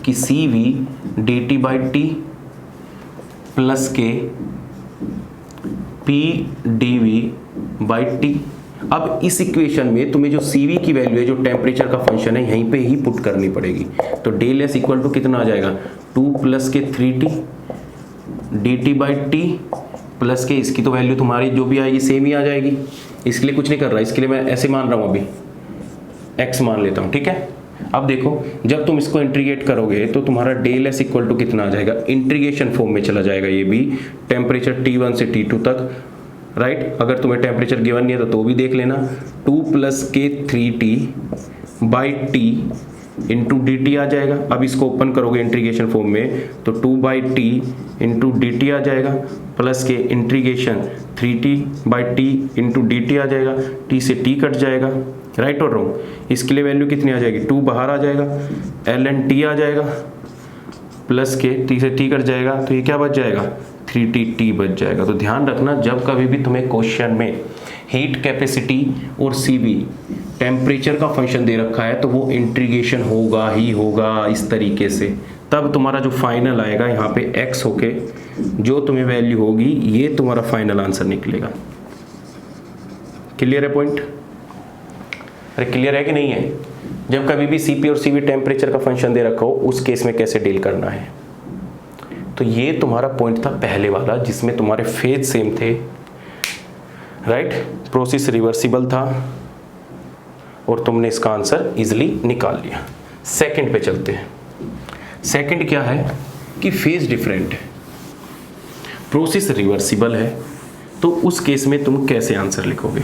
Speaker 1: कि CV dt by T plus के P dV बाई टी। अब इस इक्वेशन में तुम्हें जो CV की वैल्यू है, जो टेम्परेचर का फंक्शन है, यहीं पे ही पुट करनी पड़ेगी। तो डेल एस इक्वल टू कितना आ जाएगा? 2 प्लस के 3T dt by T plus के, इसकी तो वैल्यू तुम्हारी जो भी आएगी सेम ही आ जाएगी। इसके लिए कुछ नहीं कर रहा, इसके लिए मैं ऐसे मान रहा हूँ, अभी x मान लेता हूँ, ठीक है। अब देखो, जब तुम इसको इंटीग्रेट करोगे तो तुम्हारा डेल एस इक्वल टू कितना आ जाएगा? इंटीग्रेशन फॉर्म में चला जाएगा ये भी, टेम्परेचर T1 से T2 तक, राइट। अगर तुम्हें टेम्परेचर गिवन नहीं है तो भी देख लेना। 2 प्लस के 3T by T into D T आ जाएगा। अब इसको ओपन करोगे इंटीग्रेशन फॉर्म में तो 2 by T into D T आ जाएगा, प्लस के integration 3T by T into D T आ जाएगा। टी से टी कट जाएगा, राइट और रॉन्ग। इसके लिए वैल्यू कितनी आ जाएगी? 2 बाहर आ जाएगा, एल एन टी आ जाएगा, प्लस के टी से टी कट जाएगा तो ये क्या बच जाएगा? 3T बच जाएगा। तो ध्यान रखना, जब कभी भी तुम्हें क्वेश्चन में हीट कैपेसिटी और CV टेम्परेचर का फंक्शन दे रखा है तो वो इंटीग्रेशन होगा ही होगा इस तरीके से। तब तुम्हारा जो फाइनल आएगा यहाँ पे x होके जो तुम्हें वैल्यू होगी ये तुम्हारा फाइनल आंसर निकलेगा। क्लियर है पॉइंट? अरे क्लियर है कि नहीं है? जब कभी भी Cp और Cv टेम्परेचर का फंक्शन दे रखा हो उस केस में कैसे डील करना है। तो ये तुम्हारा पॉइंट था पहले वाला जिसमें तुम्हारे फेज सेम थे, राइट, प्रोसेस रिवर्सिबल था और तुमने इसका आंसर इजीली निकाल लिया। सेकंड पे चलते हैं। सेकंड क्या है कि फेज डिफरेंट है, प्रोसेस रिवर्सिबल है, तो उस केस में तुम कैसे आंसर लिखोगे।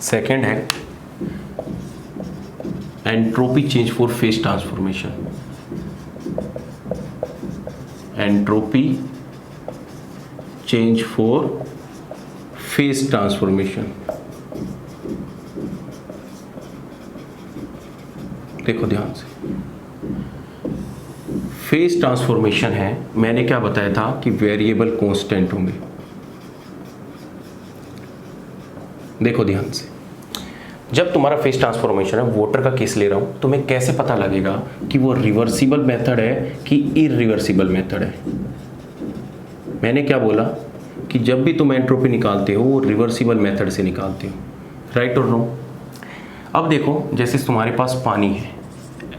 Speaker 1: सेकंड है entropy change for phase transformation. Entropy change for phase transformation. देखो ध्यान से, फेज ट्रांसफॉर्मेशन है, मैंने क्या बताया था कि वेरिएबल कांस्टेंट होंगे। देखो ध्यान से, जब तुम्हारा फेज ट्रांसफॉर्मेशन है, वाटर का केस ले रहा हूं, तुम्हें कैसे पता लगेगा कि वो रिवर्सिबल मेथड है कि इरिवर्सिबल मेथड है। मैंने क्या बोला कि जब भी तुम एंट्रोपी निकालते हो वो रिवर्सिबल मेथड से निकालते हो, राइट और नो। अब देखो, जैसे तुम्हारे पास पानी है,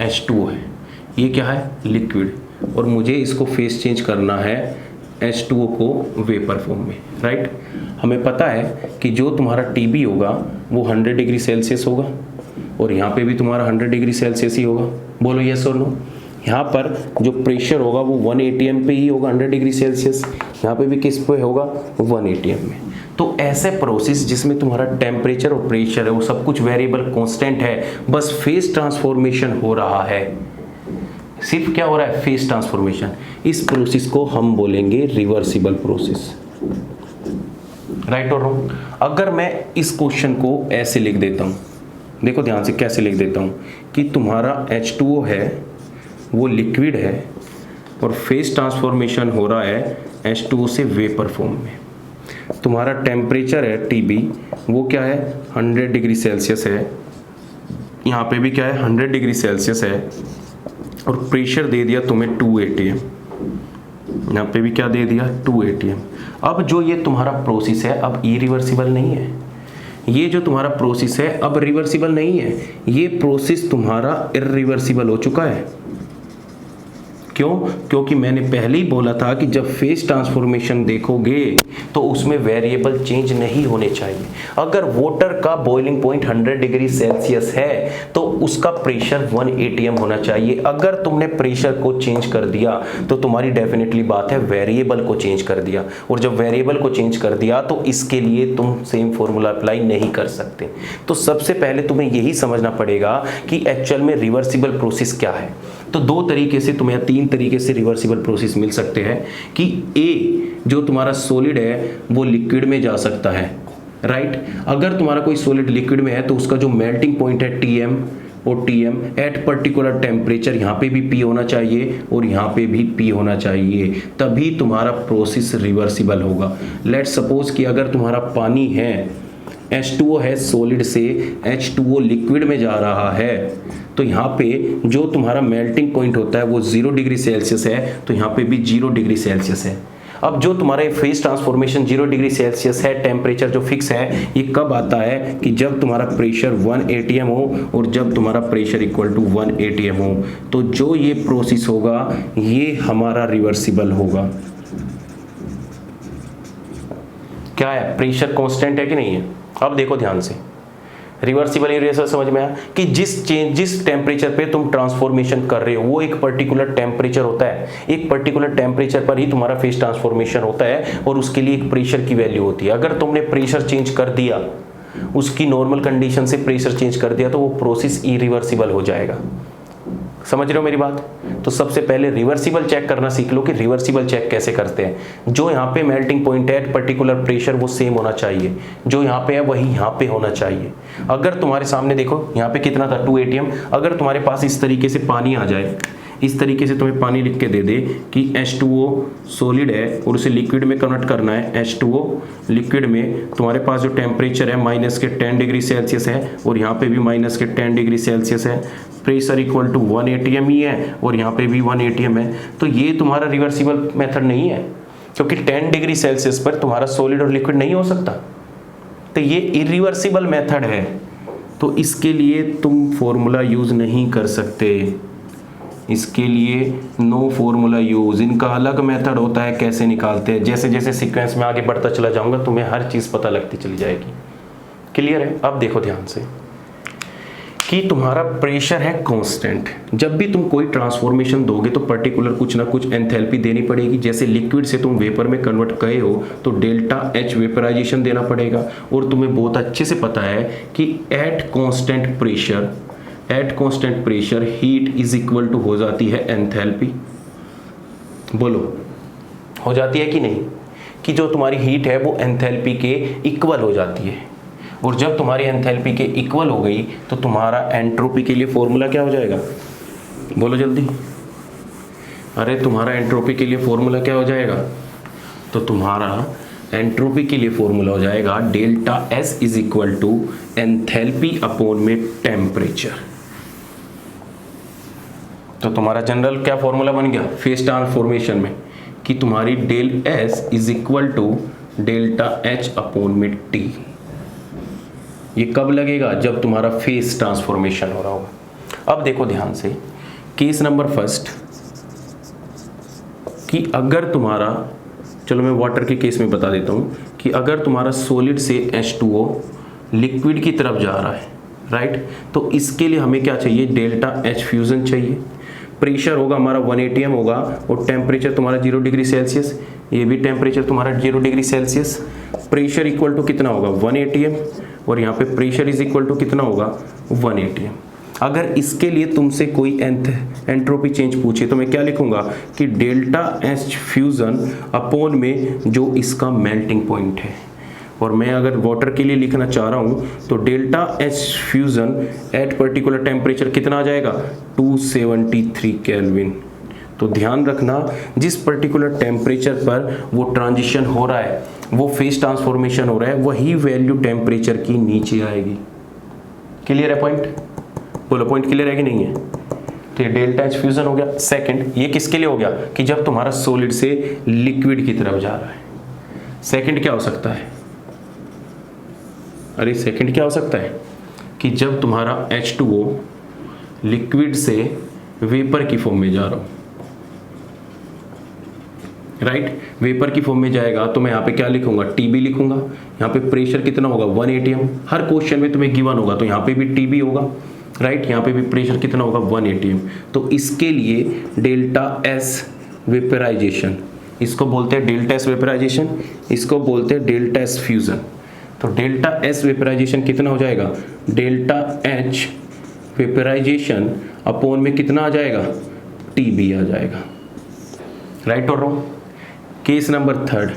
Speaker 1: H2O है, ये क्या है, लिक्विड, और मुझे इसको फेज चेंज करना है H2O को वेपर फॉर्म में, राइट। हमें पता है कि जो तुम्हारा TB होगा वो 100 डिग्री सेल्सियस होगा और यहाँ पे भी तुम्हारा 100 डिग्री सेल्सियस ही होगा। बोलो यस और नो। यहाँ पर जो प्रेशर होगा वो 1 atm पे ही होगा, 100 डिग्री सेल्सियस। यहाँ पे भी किस पे होगा, 1 atm में। तो ऐसे प्रोसेस जिसमें तुम्हारा टेम्परेचर और प्रेशर है वो सब कुछ वेरिएबल कांस्टेंट है, बस फेज ट्रांसफॉर्मेशन हो रहा है। सिर्फ क्या हो रहा है, फेज ट्रांसफॉर्मेशन। इस प्रोसेस को हम बोलेंगे रिवर्सिबल प्रोसेस, राइट और रॉन्ग। अगर मैं इस क्वेश्चन को ऐसे लिख देता हूं, देखो ध्यान से कैसे लिख देता हूं कि तुम्हारा H2O है वो लिक्विड है और फेज ट्रांसफॉर्मेशन हो रहा है H2O से वेपर फॉर्म में। तुम्हारा टेम्परेचर है TB, वो क्या है, 100 डिग्री सेल्सियस है। यहाँ पे भी क्या है, 100 डिग्री सेल्सियस है और प्रेशर दे दिया तुम्हें 2 atm। यहाँ पे भी क्या दे दिया, 2 atm। अब जो ये तुम्हारा प्रोसेस है अब इरिवर्सिबल नहीं है, ये जो तुम्हारा प्रोसेस है अब रिवर्सिबल नहीं है, ये प्रोसेस तुम्हारा इरिवर्सिबल हो चुका है। क्यों? क्योंकि मैंने पहले ही बोला था कि जब फेज ट्रांसफॉर्मेशन देखोगे तो उसमें वेरिएबल चेंज नहीं होने चाहिए। अगर वाटर का बॉइलिंग पॉइंट 100 डिग्री सेल्सियस है तो उसका प्रेशर 1 atm होना चाहिए। अगर तुमने प्रेशर को चेंज कर दिया तो तुम्हारी डेफिनेटली बात है वेरिएबल को चेंज कर दिया, और जब वेरिएबल को चेंज कर दिया तो इसके लिए तुम सेम फॉर्मूला अप्लाई नहीं कर सकते। तो सबसे पहले तुम्हें यही समझना पड़ेगा कि एक्चुअल में रिवर्सिबल प्रोसेस क्या है। तो दो तरीके से तुम्हें, 3 तरीके से रिवर्सिबल प्रोसेस मिल सकते हैं कि ए जो तुम्हारा सॉलिड है वो लिक्विड में जा सकता है, राइट। अगर तुम्हारा कोई सॉलिड लिक्विड में है तो उसका जो मेल्टिंग पॉइंट है TM और TM एट पर्टिकुलर टेम्परेचर, यहाँ पे भी P होना चाहिए और यहाँ पे भी P होना चाहिए, तभी तुम्हारा प्रोसेस रिवर्सिबल होगा। लेट्स सपोज कि अगर तुम्हारा पानी है, H2O है सॉलिड से H2O लिक्विड में जा रहा है, तो यहाँ पे जो तुम्हारा मेल्टिंग पॉइंट होता है वो 0 डिग्री सेल्सियस है, तो यहाँ पे भी 0 डिग्री सेल्सियस है। अब जो तुम्हारा फेज ट्रांसफॉर्मेशन 0 डिग्री सेल्सियस है, टेम्परेचर जो फिक्स है, ये कब आता है कि जब तुम्हारा प्रेशर 1 atm हो और जब तुम्हारा प्रेशर इक्वल टू 1 atm हो। तो जो ये प्रोसेस होगा ये हमारा रिवर्सिबल होगा। क्या है, प्रेशर कांस्टेंट है कि नहीं है। अब देखो ध्यान से, रिवर्सिबल इरिवर्सिबल समझ में आया कि जिस टेम्परेचर पे तुम ट्रांसफॉर्मेशन कर रहे हो वो एक पर्टिकुलर टेम्परेचर होता है, एक पर्टिकुलर टेम्परेचर पर ही तुम्हारा फेज ट्रांसफॉर्मेशन होता है और उसके लिए एक प्रेशर की वैल्यू होती है। अगर तुमने प्रेशर चेंज कर दिया, उसकी नॉर्मल कंडीशन से प्रेशर चेंज कर दिया, तो वो प्रोसेस इरिवर्सिबल हो जाएगा। समझ रहे हो मेरी बात। तो सबसे पहले रिवर्सिबल चेक करना सीख लो कि रिवर्सिबल चेक कैसे करते हैं। जो यहाँ पे मेल्टिंग पॉइंट है, पर्टिकुलर प्रेशर वो सेम होना चाहिए, जो यहाँ पे है वही यहाँ पे होना चाहिए। अगर तुम्हारे सामने देखो यहाँ पे कितना था, 2 atm। अगर तुम्हारे पास इस तरीके से पानी आ जाए, इस तरीके से तुम्हें पानी लिख के दे दे कि H2O सॉलिड है और उसे लिक्विड में कन्वर्ट करना है, H2O लिक्विड में तुम्हारे पास जो टेम्परेचर है -10 डिग्री सेल्सियस है और यहाँ पे भी -10 डिग्री सेल्सियस है, प्रेशर इक्वल टू 1 atm ही है और यहाँ पे भी 1 atm है। तो ये तुम्हारा रिवर्सिबल मेथड नहीं है, क्योंकि 10 डिग्री सेल्सियस पर तुम्हारा सॉलिड और लिक्विड नहीं हो सकता। तो ये इरिवर्सिबल मेथड है, तो इसके लिए तुम फॉर्मूला यूज नहीं कर सकते, इसके लिए नो फॉर्मूला यूज। इनका अलग मेथड होता है कैसे निकालते हैं। जैसे जैसे सीक्वेंस में आगे बढ़ता चला जाऊंगा तुम्हें हर चीज़ पता लगती चली जाएगी। क्लियर है? अब देखो ध्यान से कि तुम्हारा प्रेशर है कांस्टेंट। जब भी तुम कोई ट्रांसफॉर्मेशन दोगे तो पर्टिकुलर कुछ ना कुछ एंथैल्पी देनी पड़ेगी। जैसे लिक्विड से तुम वेपर में कन्वर्ट गए हो तो डेल्टा एच वेपराइजेशन देना पड़ेगा। और तुम्हें बहुत अच्छे से पता है कि at constant pressure heat is equal to हो जाती है एंथैल्पी। बोलो, हो जाती है कि नहीं? कि जो तुम्हारी हीट है वो एंथैल्पी के इक्वल हो जाती है। और जब तुम्हारी एंथैल्पी के इक्वल हो गई तो तुम्हारा एंट्रोपी के लिए फॉर्मूला क्या हो जाएगा? बोलो जल्दी। अरे तुम्हारा एंट्रोपी के लिए फॉर्मूला क्या हो जाएगा? तो तुम्हारा एंट्रोपी के लिए फॉर्मूला हो जाएगा delta S is equal to enthalpy upon में टेम्परेचर। तो तुम्हारा जनरल क्या फॉर्मूला बन गया फेज ट्रांसफॉर्मेशन में कि तुम्हारी del S is equal to delta H upon में टी। ये कब लगेगा? जब तुम्हारा फेज ट्रांसफॉर्मेशन हो रहा होगा। अब देखो ध्यान से केस नंबर फर्स्ट कि अगर तुम्हारा, चलो मैं वाटर के केस में बता देता हूँ कि अगर तुम्हारा सॉलिड से H2O लिक्विड की तरफ जा रहा है, राइट, तो इसके लिए हमें क्या चाहिए? डेल्टा एच फ्यूजन चाहिए। प्रेशर होगा हमारा 1 atm होगा और टेम्परेचर तुम्हारा 0 डिग्री सेल्सियस। ये भी टेम्परेचर तुम्हारा 0 degree Celsius. Pressure equal to कितना होगा? 1 atm और यहाँ पे प्रेशर इज इक्वल टू कितना होगा? 1 atm। अगर इसके लिए तुमसे कोई एंट्रोपी चेंज पूछे तो मैं क्या लिखूंगा कि डेल्टा एच फ्यूजन अपॉन में जो इसका मेल्टिंग पॉइंट है। और मैं अगर वाटर के लिए लिखना चाह रहा हूँ तो delta H fusion at particular temperature कितना आ जाएगा? 273 केल्विन। तो ध्यान रखना जिस पर्टिकुलर टेम्परेचर पर वो ट्रांजिशन हो रहा है, वो फेज ट्रांसफॉर्मेशन हो रहा है, वही वैल्यू टेम्परेचर की नीचे आएगी। क्लियर है पॉइंट? बोलो पॉइंट क्लियर है कि नहीं है? तो ये डेल्टा एच फ्यूजन हो गया। सेकंड, ये किसके लिए हो गया? कि जब तुम्हारा सॉलिड से लिक्विड की तरफ जा रहा है। सेकंड क्या हो सकता है? अरे सेकंड क्या हो सकता है? कि जब तुम्हारा H2O लिक्विड से वेपर की फॉर्म में जा रहा हूं, राइट, वेपर की फॉर्म में जाएगा तो मैं यहाँ पे क्या लिखूंगा? TB लिखूंगा। यहाँ पे प्रेशर कितना होगा? 1 atm। हर क्वेश्चन में तुम्हें गिवन होगा तो यहाँ पे भी TB होगा, राइट, यहाँ पे भी प्रेशर कितना होगा? 1 atm। तो इसके लिए डेल्टा एस वेपराइजेशन, इसको बोलते हैं डेल्टा एस वेपराइजेशन, इसको बोलते हैं डेल्टा एस फ्यूजन। तो डेल्टा एस वेपराइजेशन कितना हो जाएगा? डेल्टा एच वेपराइजेशन अपॉन में कितना आ जाएगा? TB आ जाएगा। राइट और wrong? Case number third,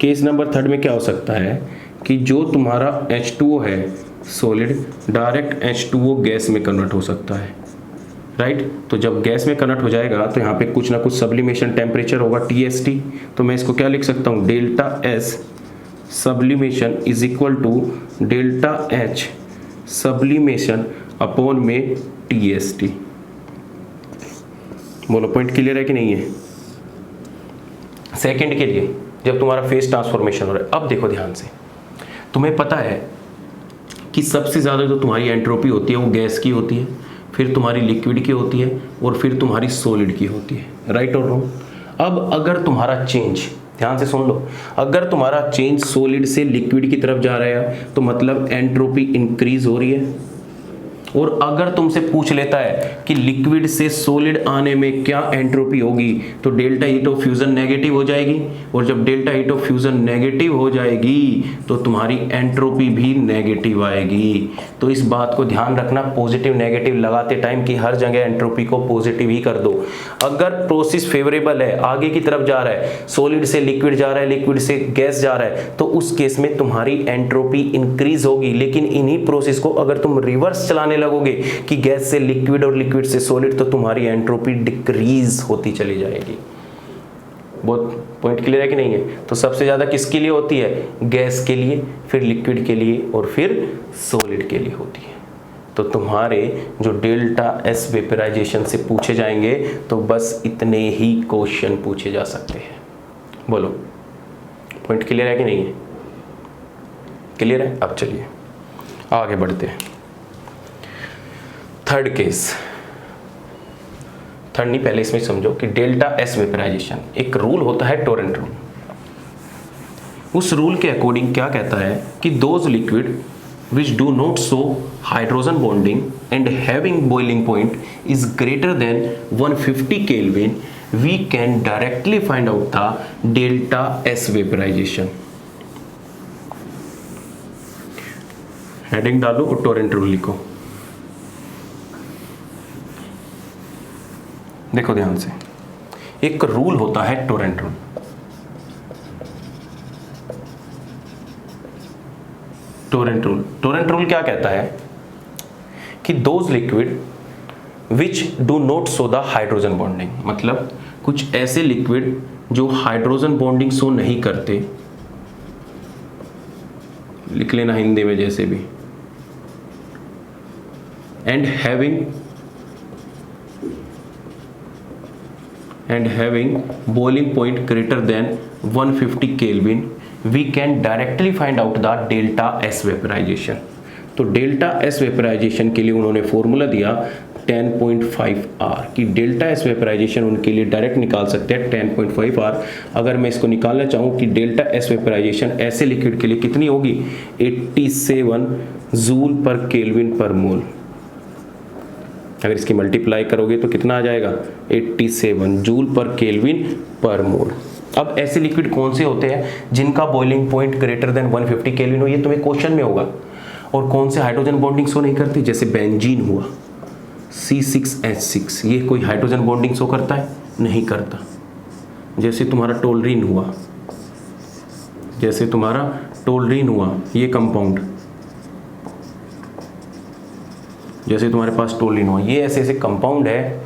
Speaker 1: case number third में क्या हो सकता है कि जो तुम्हारा H2O है सॉलिड, डायरेक्ट H2O गैस में कन्वर्ट हो सकता है, राइट। तो जब गैस में कन्वर्ट हो जाएगा तो यहाँ पे कुछ ना कुछ सब्लिमेशन टेम्परेचर होगा TST। तो मैं इसको क्या लिख सकता हूँ? Delta S sublimation is equal to delta H sublimation upon में TST। बोलो पॉइंट क्लियर है कि नहीं है? सेकंड के लिए जब तुम्हारा फेज ट्रांसफॉर्मेशन हो रहा है। अब देखो ध्यान से, तुम्हें पता है कि सबसे ज़्यादा जो तुम्हारी एंट्रोपी होती है वो गैस की होती है, फिर तुम्हारी लिक्विड की होती है और फिर तुम्हारी सॉलिड की होती है, राइट और रॉन्ग? अब अगर तुम्हारा चेंज, ध्यान से सुन लो, अगर तुम्हारा चेंज सॉलिड से लिक्विड की तरफ जा रहा है तो मतलब एंट्रोपी इंक्रीज हो रही है। और अगर तुमसे पूछ लेता है कि लिक्विड से सॉलिड आने में क्या एंट्रोपी होगी तो delta heat of fusion negative हो जाएगी। और जब delta heat of fusion negative हो जाएगी तो तुम्हारी एंट्रोपी भी नेगेटिव आएगी। तो इस बात को ध्यान रखना, पॉजिटिव नेगेटिव लगाते टाइम कि हर जगह एंट्रोपी को पॉजिटिव ही कर दो। अगर प्रोसेस फेवरेबल है, आगे की तरफ जा रहा है, सॉलिड से लिक्विड जा रहा है, लिक्विड से गैस जा रहा है, तो उस केस में तुम्हारी एंट्रोपी इंक्रीज होगी। लेकिन इन्हीं प्रोसेस को अगर तुम रिवर्स चलाने लगोगे कि गैस से लिक्विड और लिक्विड से सॉलिड, तो तुम्हारी एंट्रोपी डिक्रीज होती चली जाएगी। बहुत पॉइंट क्लियर है कि नहीं है? तो सबसे ज्यादा किसके लिए होती है? गैस के लिए, फिर लिक्विड के लिए और फिर सॉलिड के लिए होती है। तो तुम्हारे जो डेल्टा एस वेपराइजेशन से पूछे जाएंगे तो बस इतने ही क्वेश्चन पूछे जा सकते हैं। बोलो पॉइंट क्लियर है कि नहीं है? क्लियर है? अब चलिए आगे बढ़ते हैं। थर्ड केस, थर्ड नहीं, पहले इसमें समझो कि डेल्टा एस वेपराइजेशन एक रूल होता है, टोरेंट रूल। उस रूल के अकॉर्डिंग क्या कहता है कि those liquid which do not show hydrogen bonding and having boiling point is greater than 150 Kelvin, we can directly find out the delta S vaporization। Heading डालो और टोरेंट रूल लिखो। देखो ध्यान से, एक रूल होता है टोरेंट रूल। टोरेंट रूल क्या कहता है कि those liquid which do not show the hydrogen bonding, मतलब कुछ ऐसे लिक्विड जो हाइड्रोजन बॉन्डिंग शो नहीं करते, लिख लेना हिंदी में जैसे भी, and having boiling point greater than 150 kelvin, we can directly find out the delta S vaporization। तो डेल्टा एस वेपराइजेशन के लिए उन्होंने फॉर्मूला दिया 10.5 R कि डेल्टा एस वेपराइजेशन उनके लिए डायरेक्ट निकाल सकते हैं 10.5 R। अगर मैं इसको निकालना चाहूँ कि डेल्टा एस वेपराइजेशन ऐसे लिक्विड के लिए कितनी होगी, 87 जूल पर केल्विन पर मोल। अगर इसकी मल्टीप्लाई करोगे तो कितना आ जाएगा, 87 जूल पर केल्विन पर मोल। अब ऐसे लिक्विड कौन से होते हैं जिनका boiling point greater than 150 kelvin हो, ये तुम्हें क्वेश्चन में होगा। और कौन से हाइड्रोजन बॉन्डिंग शो नहीं करते, जैसे बेंजीन हुआ C6H6, ये कोई हाइड्रोजन बॉन्डिंग शो करता है, नहीं करता। जैसे तुम्हारा टोलरीन हुआ, ये कंपाउंड, जैसे तुम्हारे पास टोलरीन हुआ, ये ऐसे ऐसे कंपाउंड है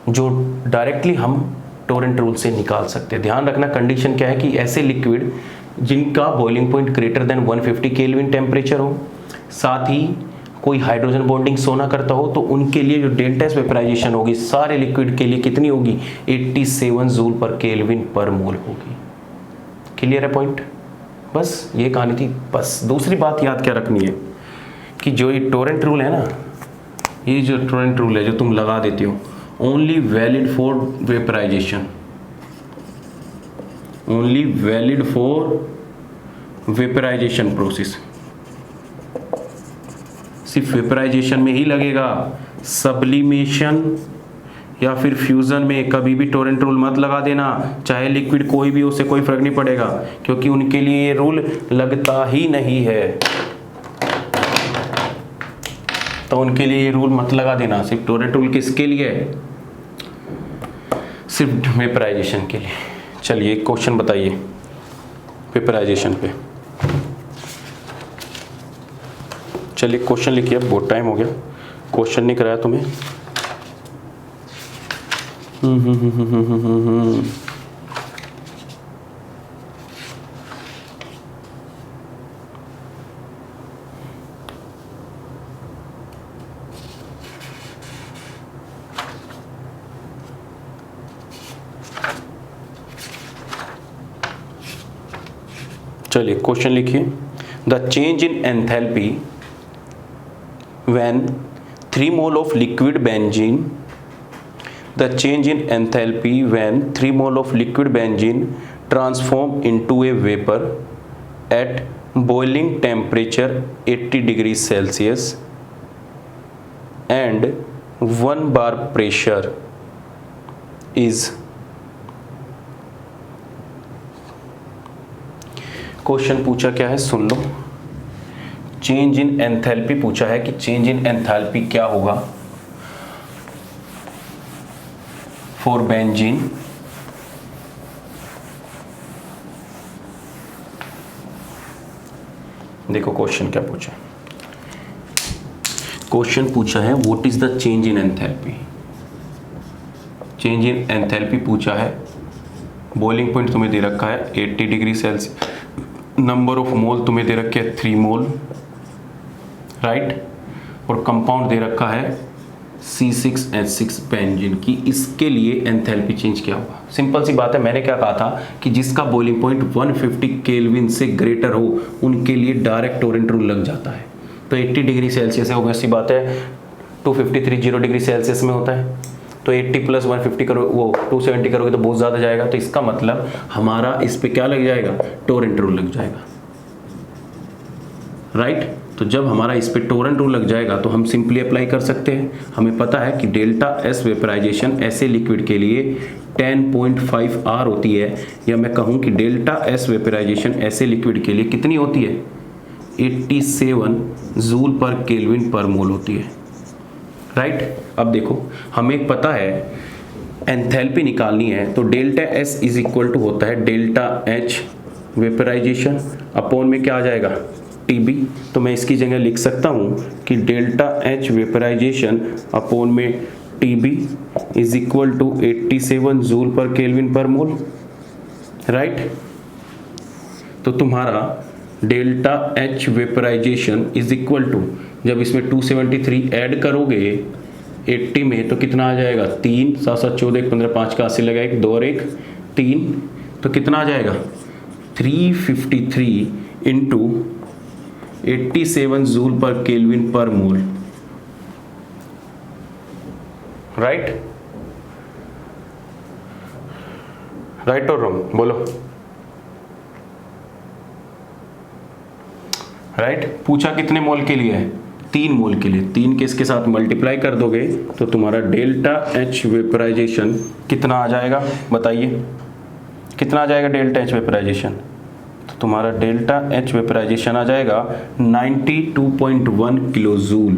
Speaker 1: जो डायरेक्टली हम टोरेंट रूल से निकाल सकते हैं। ध्यान रखना कंडीशन क्या है कि ऐसे लिक्विड जिनका boiling point greater than 150 kelvin temperature हो, साथ ही कोई हाइड्रोजन बॉन्डिंग शो ना करता हो, तो उनके लिए जो डेल्टा एस वेपराइजेशन होगी सारे लिक्विड के लिए कितनी होगी, 87 जूल पर केल्विन पर मोल होगी। क्लियर है पॉइंट? बस ये कहानी थी। बस दूसरी बात याद क्या रखनी है कि जो ये टोरेंट रूल है ना, ये जो टोरेंट रूल है जो तुम लगा देते हो, only valid for vaporization, only valid for vaporization process, सिर्फ वेपराइजेशन में ही लगेगा। सब्लिमेशन या फिर फ्यूजन में कभी भी टोरेंट रूल मत लगा देना, चाहे लिक्विड कोई भी, उससे कोई फर्क नहीं पड़ेगा, क्योंकि उनके लिए ये रूल लगता ही नहीं है। तो उनके लिए ये रूल मत लगा देना। सिर्फ टोरेंट रूल किसके लिए है, सिर्फ वेपराइजेशन के लिए। चलिए एक क्वेश्चन बताइए वेपराइजेशन पे। चलिए क्वेश्चन लिखिए, अब बहुत टाइम हो गया, क्वेश्चन नहीं कराया तुम्हें। चलिए क्वेश्चन लिखिए। The change in enthalpy when 3 mole of liquid benzene, the change in enthalpy when 3 mole of liquid benzene transform into a vapor at boiling temperature 80 degrees Celsius and 1 bar pressure is। Question पूछा क्या है, सुन लो। Change in enthalpy पूछा है कि change in enthalpy क्या होगा for benzene देखो question क्या पूछा है। क्वेश्चन पूछा है what is the change in enthalpy. Change in enthalpy पूछा है, बॉइलिंग पॉइंट तुम्हें दे रखा है 80 डिग्री सेल्सियस, नंबर ऑफ मोल तुम्हें दे रखे है 3 मोल, राइट, और कंपाउंड दे रखा है C6H6 बेंजीन की, इसके लिए एंथैल्पी चेंज क्या होगा? सिंपल सी बात है, मैंने क्या कहा था कि जिसका बॉइलिंग पॉइंट 150 केल्विन से ग्रेटर हो उनके लिए डायरेक्ट टोरेंट रूल लग जाता है। तो 80 डिग्री सेल्सियस है, ऑब्वियस सी बात है 253 0 डिग्री सेल्सियस में होता है, तो 80 प्लस 150 करो, वो 270 करोगे तो बहुत ज़्यादा जाएगा। तो इसका मतलब हमारा इस पे क्या लग जाएगा? टोरेंट रूल लग जाएगा, राइट। तो जब हमारा इस पे टोरेंट रूल लग जाएगा तो हम सिंपली अप्लाई कर सकते हैं। हमें पता है कि डेल्टा एस वेपराइजेशन ऐसे लिक्विड के लिए 10.5 R होती है, या मैं कहूँ कि डेल्टा एस वेपराइजेशन ऐसे लिक्विड के लिए कितनी होती है? 87 जूल पर केल्विन पर मोल होती है, राइट। अब देखो, हमें पता है एंथैल्पी निकालनी है, तो delta S is equal to होता है डेल्टा एच वेपराइजेशन अपॉन में क्या आ जाएगा? TB। तो मैं इसकी जगह लिख सकता हूँ कि डेल्टा एच वेपराइजेशन अपॉन में TB is equal to 87 joule पर केल्विन पर मोल, राइट। तो तुम्हारा delta H vaporisation is equal to, जब इसमें 273 ऐड करोगे 80 में तो कितना आ जाएगा? 3 7 7 14 15 5 का 80 लगा, 1 2 और 1 3, तो कितना आ जाएगा? 353 इंटू 87 जूल पर केल्विन पर मोल, राइट। राइट और रॉन्ग बोलो? राइट। पूछा कितने मोल के लिए है? 3 मोल के लिए। 3 के इसके साथ मल्टीप्लाई कर दोगे तो तुम्हारा डेल्टा एच वेपराइजेशन कितना आ जाएगा? बताइए कितना आ जाएगा डेल्टा एच वेपराइजेशन? तो तुम्हारा डेल्टा एच वेपराइजेशन आ जाएगा 92.1 किलोजूल।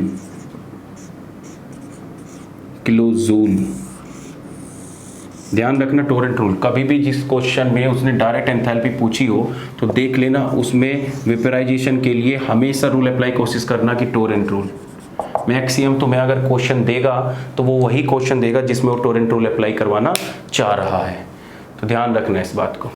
Speaker 1: ध्यान रखना टोरेंट रूल, कभी भी जिस क्वेश्चन में उसने डायरेक्ट एंथैल्पी पूछी हो तो देख लेना उसमें वेपराइजेशन के लिए हमेशा रूल अप्लाई कोशिश करना कि टोरेंट रूल। मैक्सिमम तुम्हें अगर क्वेश्चन देगा तो वो वही क्वेश्चन देगा जिसमें वो टोरेंट रूल अप्लाई करवाना चाह रहा है, तो ध्यान रखना इस बात को।